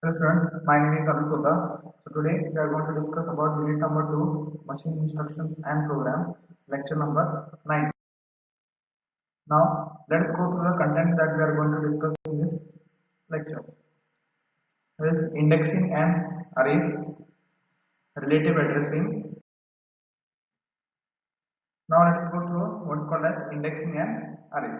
Hello friends, my name is Arun Kota. So today we are going to discuss about unit number 2, machine instructions and program, lecture number 9. Now let's go through the content that we are going to discuss in this lecture. There is indexing and arrays, relative addressing. Now let's go through what's called as indexing and arrays.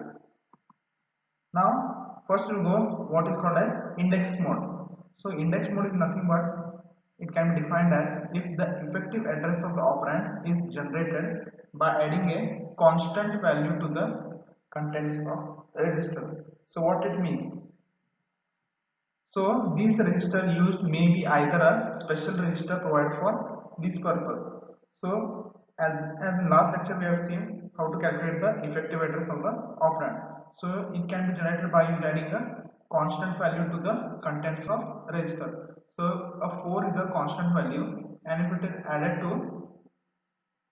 Now, first we'll go what is called as index mode. So, index mode is nothing but it can be defined as if the effective address of the operand is generated by adding a constant value to the contents of register. So, what it means? So, this register used may be either a special register provided for this purpose. So, as in last lecture we have seen how to calculate the effective address of the operand. So, it can be generated by adding a constant value to the contents of register. So, a 4 is a constant value, and if it is added to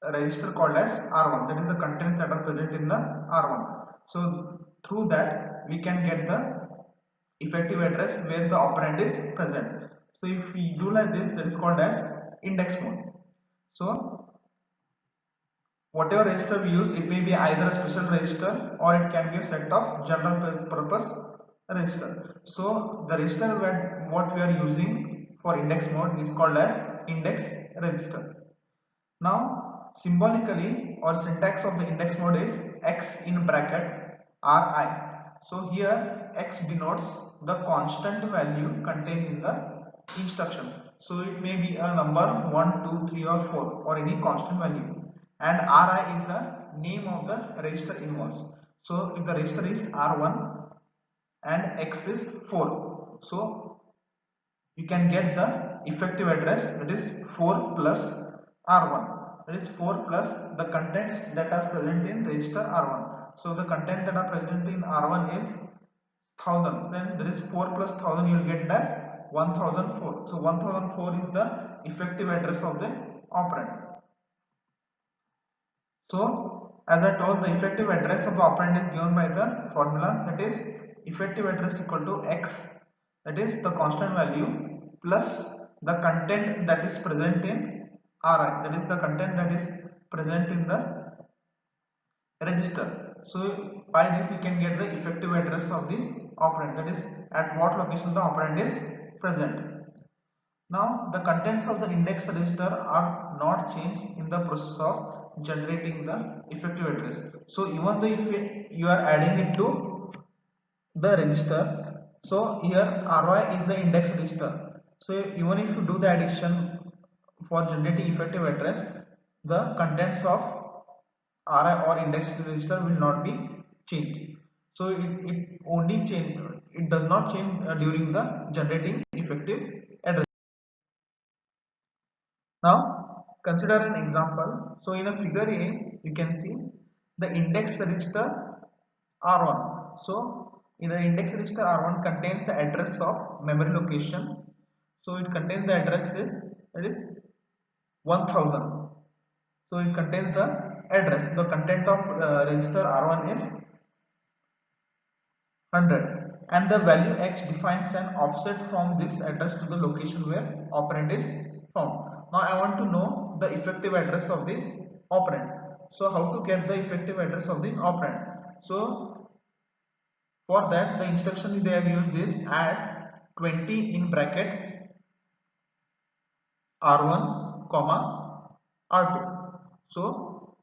a register called as R1, that is the contents that are present in the R1. So, through that we can get the effective address where the operand is present. So if we do like this, that is called as index mode. So whatever register we use, it may be either a special register or it can be a set of general purpose register. So the register what we are using for index mode is called as index register. Now symbolically or syntax of the index mode is x in bracket ri. So here x denotes the constant value contained in the instruction. So it may be a number 1, 2, 3 or 4 or any constant value, and ri is the name of the register involved. So if the register is r1 and x is 4, so you can get the effective address, that is 4 plus r1, that is 4 plus the contents that are present in register r1. So the content that are present in r1 is 1000, then there is 4 plus 1000, you will get as 1004. So 1004 is the effective address of the operand. So as I told, the effective address of the operand is given by the formula, that is effective address equal to x, that is the constant value, plus the content that is present in ri, that is the content that is present in the register. So by this you can get the effective address of the operand, that is at what location the operand is present. Now the contents of the index register are not changed in the process of generating the effective address. So even though if you are adding it to the register, so here RY is the index register. So even if you do the addition for generating effective address, the contents of RI or index register will not be changed. So it only change, it does not change during the generating effective address. Now consider an example. So in a figure A, you can see the index register R1. So in the index register R1 contains the address of memory location. So it contains the address is, that is 1000. So it contains the address. The content of register R1 is 100, and the value x defines an offset from this address to the location where operand is found. Now I want to know the effective address of this operand. So how to get the effective address of the operand? So for that the instruction they have used is add 20 in bracket r1 comma r2. So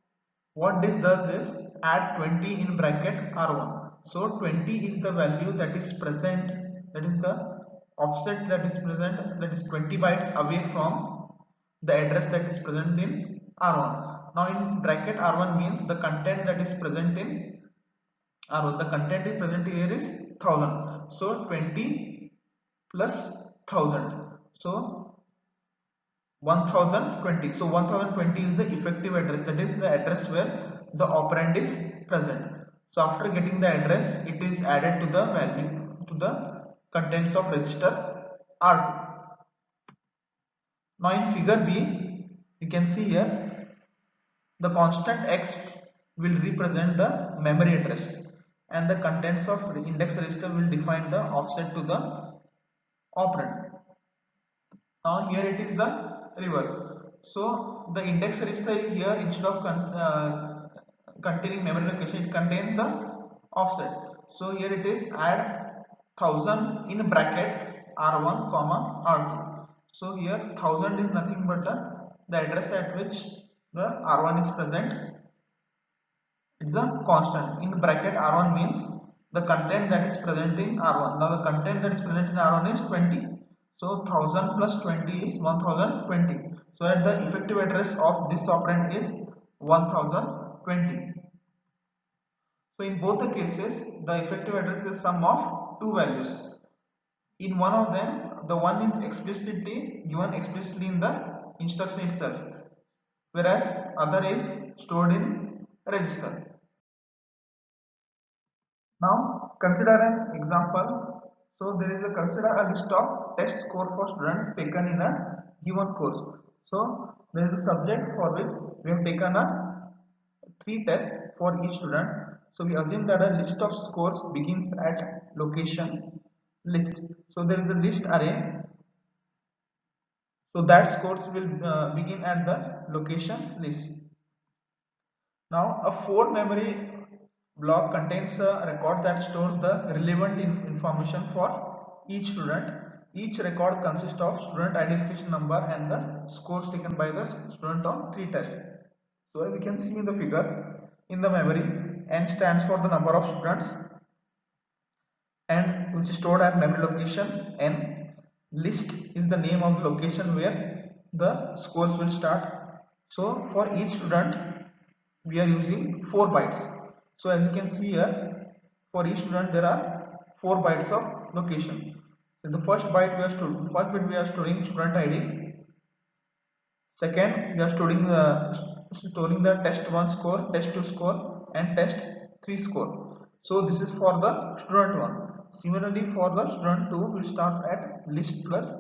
what this does is add 20 in bracket r1. So 20 is the value that is present, that is the offset that is present, that is 20 bytes away from the address that is present in r1. Now in bracket r1 means the content that is present in r1, the content is present here is 1000. So 20 plus 1000, so 1020. So 1020 is the effective address, that is the address where the operand is present. So after getting the address, it is added to the value, to the contents of register R2. Now in figure B, you can see here the constant x will represent the memory address, and the contents of index register will define the offset to the operand. Now here it is the reverse. So the index register here, instead of containing memory location, it contains the offset. So here it is add 1000 in bracket R1 comma R2. So here 1000 is nothing but the address at which the R1 is present. It's a constant. In bracket R1 means the content that is present in R1. Now the content that is present in R1 is 20. So 1000 plus 20 is 1020. So that the effective address of this operand is 1020. So in both the cases, the effective address is sum of two values. In one of them, the one is explicitly given explicitly in the instruction itself, whereas other is stored in register. Now consider an example. So there is a consider a list of test score for students taken in a given course. So there is a subject for which we have taken a 3 tests for each student. So we assume that a list of scores begins at location list. So there is a list array. So that scores will begin at the location list. Now a 4 memory block contains a record that stores the relevant information for each student. Each record consists of student identification number and the scores taken by the student on 3 tests. So as we can see in the figure, in the memory, n stands for the number of students and which is stored at memory location n. List is the name of the location where the scores will start. So for each student we are using 4 bytes. So as you can see here, for each student there are 4 bytes of location. In the first byte we are storing student ID. Second, we are storing the test 1 score, test 2 score and test 3 score. So this is for the student 1. Similarly for the student 2, we will start at list plus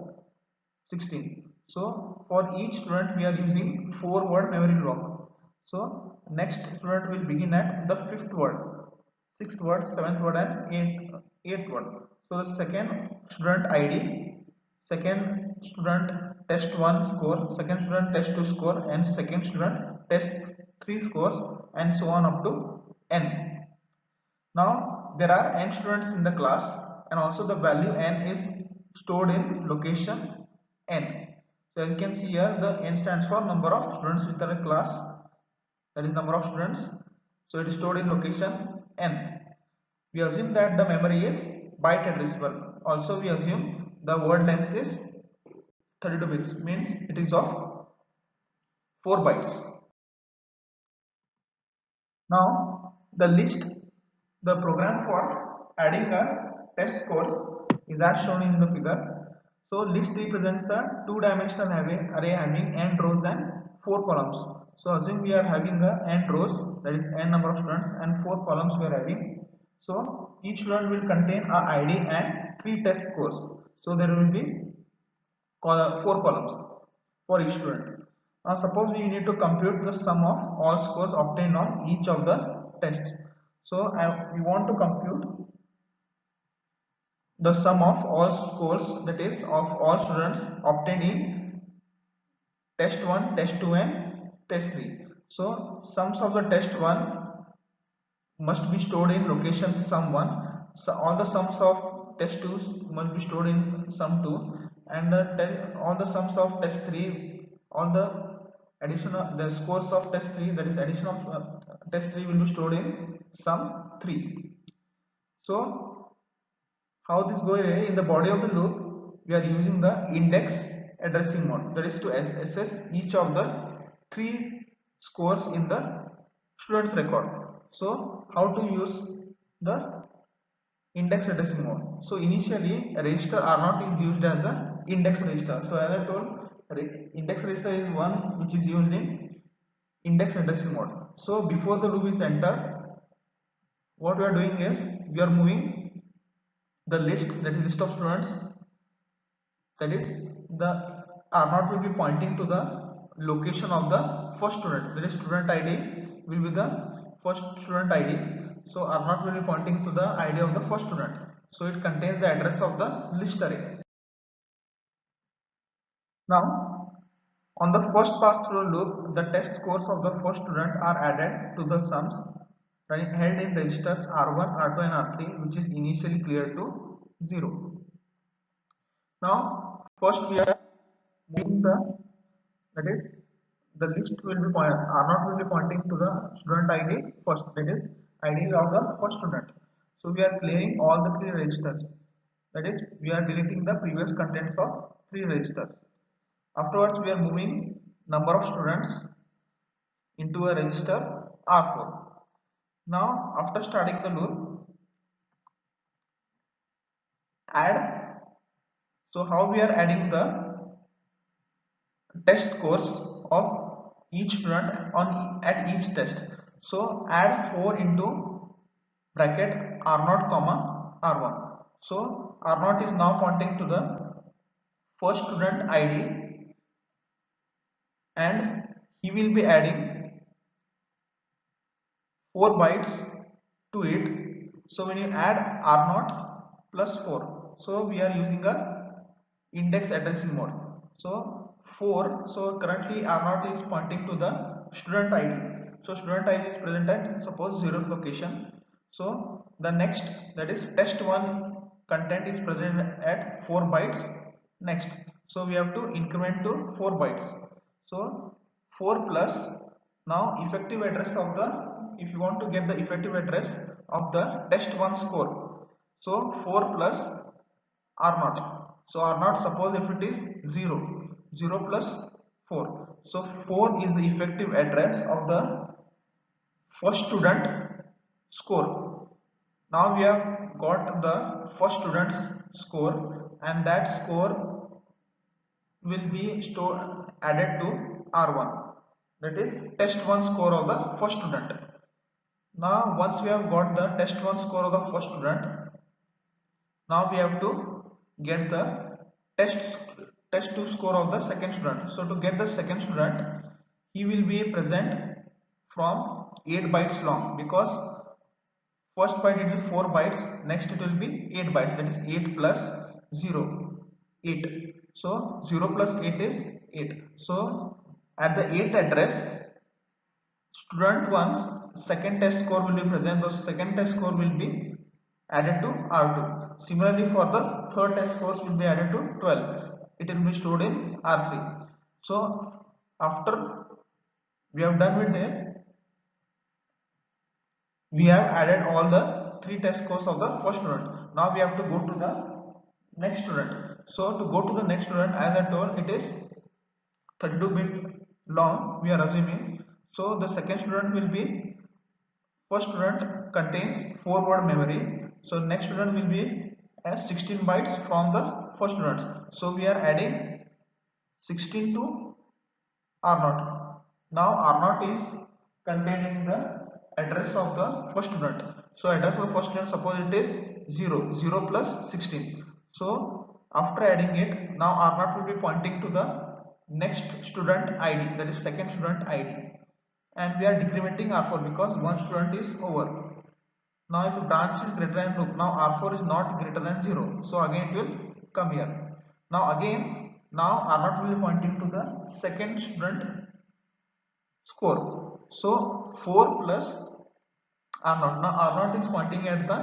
16. So for each student we are using 4 word memory block. So next student will begin at the 5th word, 6th word, 7th word and 8th word. So the second student ID, second student test 1 score, second student test 2 score and second student test 3 scores and so on up to n. Now there are n students in the class and also the value n is stored in location n. So as you can see here, the n stands for number of students within a class, that is number of students. So it is stored in location n. We assume that the memory is byte addressable. Also we assume the word length is 32 bits, means it is of 4 bytes. Now the list, the program for adding a test scores is as shown in the figure. So list represents a two-dimensional array having n rows and 4 columns. So assume we are having a n rows, that is n number of students, and 4 columns we are having. So each student will contain a ID and 3 test scores. So there will be 4 columns for each student. Now suppose we need to compute the sum of all scores obtained on each of the tests. So we want to compute the sum of all scores, that is of all students obtained in test 1, test 2 and test 3. So sums of the test 1 must be stored in location sum1. So all the sums of test 2 must be stored in sum2 and all the sums of test 3, all the additional the scores of test 3, that is addition of test 3 will be stored in sum 3. So how this goes in the body of the loop, we are using the index addressing mode, that is to assess each of the 3 scores in the student's record. So how to use the index addressing mode? So initially register R0 is used as a index register. So as I told, index register is one which is used in index addressing mode. So before the loop is entered, what we are doing is we are moving the list, that is list of students, that is the R0 will be pointing to the location of the first student, that is student ID will be the first student ID. So R0 will be pointing to the ID of the first student. So it contains the address of the list array. Now, on the first pass-through loop, the test scores of the first student are added to the sums held in registers R1, R2 and R3, which is initially cleared to 0. Now, first we are moving that is, the list will be R0 will be pointing to the student ID first, that is, ID of the first student. So we are clearing all the three registers. That is, we are deleting the previous contents of three registers. Afterwards, we are moving number of students into a register R4. Now, after starting the loop, add. So, how we are adding the test scores of each student on at each test? So, add 4 into bracket R0 comma R1. So, R0 is now pointing to the first student ID and he will be adding 4 bytes to it. So when you add R0 plus 4, so we are using a index addressing mode. So 4, so currently R0 is pointing to the student ID. So student ID is present at suppose 0th location. So the next, that is test1 content is present at 4 bytes next. So we have to increment to 4 bytes. So 4 plus, now effective address of the, if you want to get the effective address of the test1 score, so 4 plus R0. So R0, suppose if it is 0, 0 plus 4. So 4 is the effective address of the first student score. Now we have got the first student's score and that score will be stored added to R1, that is test1 score of the first student. Now once we have got the test1 score of the first student, now we have to get the test2 score of the second student. So to get the second student, he will be present from 8 bytes long, because first byte it will 4 bytes, next it will be 8 bytes, that is 8 plus 0, 8. So 0 plus 8 is 8. So at the 8th address, student 1's second test score will be present. Those second test score will be added to R2. Similarly, for the third test scores will be added to 12. It will be stored in R3. So after we have done with it, we have added all the three test scores of the first student. Now we have to go to the next student. So to go to the next student, as I told, it is 32-bit long, we are assuming. So the second student will be, first student contains 4 word memory. So next student will be as 16 bytes from the first student. So we are adding 16 to R0. Now R0 is containing the address of the first student. So address of the first student, suppose it is 0, 0 plus 16. So after adding it, now R0 will be pointing to the next student ID, that is second student ID. And we are decrementing R4 because one student is over. Now if branch is greater than loop, now R4 is not greater than 0. So again it will come here. Now again, now R0 will be pointing to the second student score. So 4 plus R0. Now R0 is pointing at the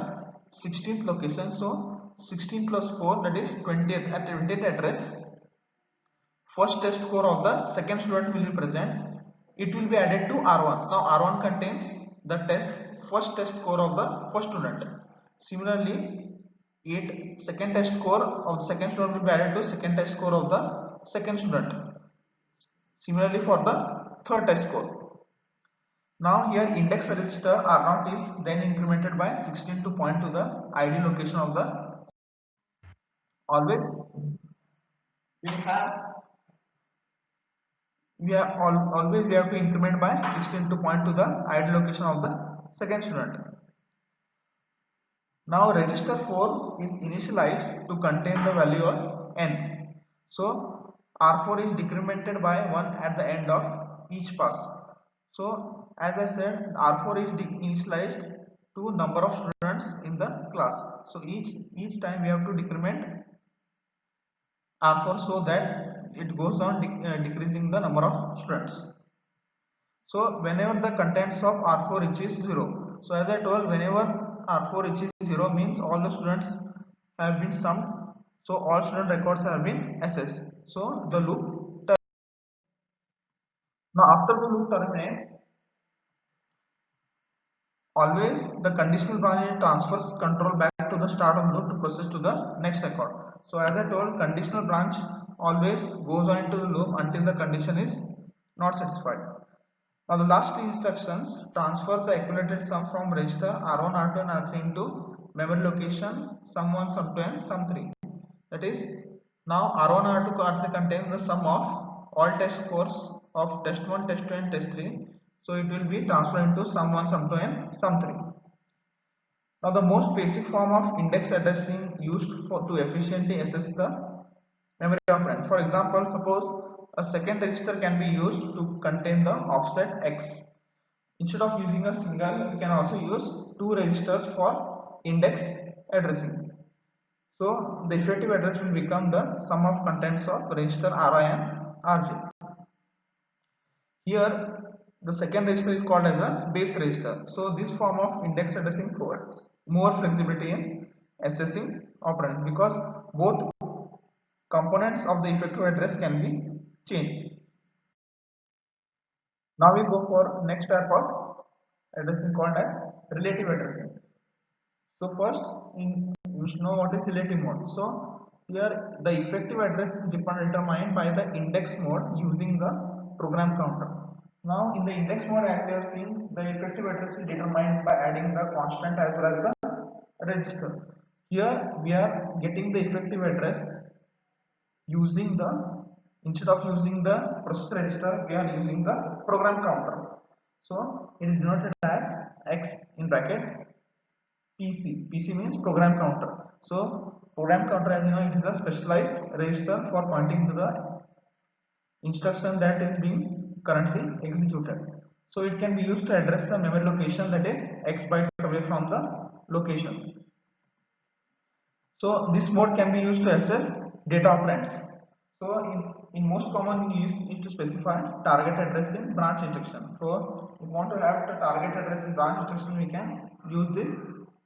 16th location. So 16 plus 4, that is 20th, at 20th address. First test score of the second student will be present. It will be added to R1. Now R1 contains the first test score of the first student. Similarly, 8 second test score of the second student will be added to second test score of the second student. Similarly for the third test score. Now here index register R0 is then incremented by 16 to point to the ID location of the, always we have always we have to increment by 16 to point to the ID location of the second student. Now register 4 is initialized to contain the value of n. So R4 is decremented by 1 at the end of each pass. So as I said, R4 is initialized to number of students in the class. So each time we have to decrement R4 so that it goes on decreasing the number of students. So whenever the contents of R4 reaches 0, so as I told, whenever R4 reaches 0 means all the students have been summed, so all student records have been assessed. So the loop terminates. Now after the loop terminates, always the conditional branch transfers control back to the start of loop to process to the next record. So as I told, conditional branch always goes on into the loop until the condition is not satisfied. Now the last two instructions transfer the accumulated sum from register R1, R2 and R3 into memory location sum1, sum2 and sum3. That is, now R1, R2, R3 contain the sum of all test scores of test 1, test 2 and test 3. So it will be transferred into sum1, sum2 and sum3. Now the most basic form of index addressing used to efficiently assess the memory operand. For example, suppose a second register can be used to contain the offset x. Instead of using a single, we can also use two registers for index addressing. So the effective address will become the sum of contents of register Ri and Rj. Here the second register is called as a base register. So this form of index addressing provides more flexibility in assessing operands because both components of the effective address can be changed. Now we go for next type of addressing called as relative addressing. So first, you should know what is relative mode. So here the effective address is determined by the index mode using the program counter. Now in the index mode, as we have seen, the effective address is determined by adding the constant as well as the register. Here we are getting the effective address using the, instead of using the process register, we are using the program counter. So it is denoted as X in bracket PC. PC means program counter. So program counter, as you know, it is a specialized register for pointing to the instruction that is being currently executed. So it can be used to address a memory location that is X bytes away from the location. So this mode can be used to assess data operands. So in most common use is to specify target address in branch instruction. So if we want to have the target address in branch instruction, we can use this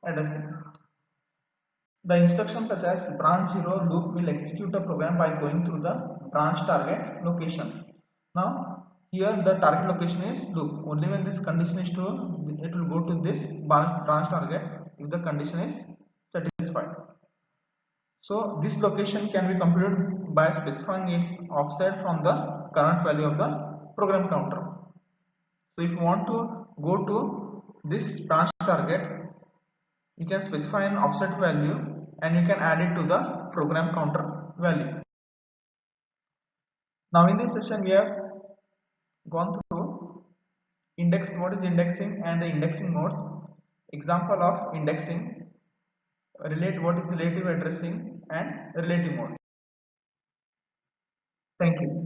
addressing. The instructions such as branch 0 loop will execute the program by going through the branch target location. Now here the target location is loop. Only when this condition is true, it will go to this branch target if the condition is satisfied. So this location can be computed by specifying its offset from the current value of the program counter. So if you want to go to this branch target, you can specify an offset value and you can add it to the program counter value. Now in this session we have gone through what is indexing and the indexing modes, example of indexing, what is relative addressing and relative mode. Thank you.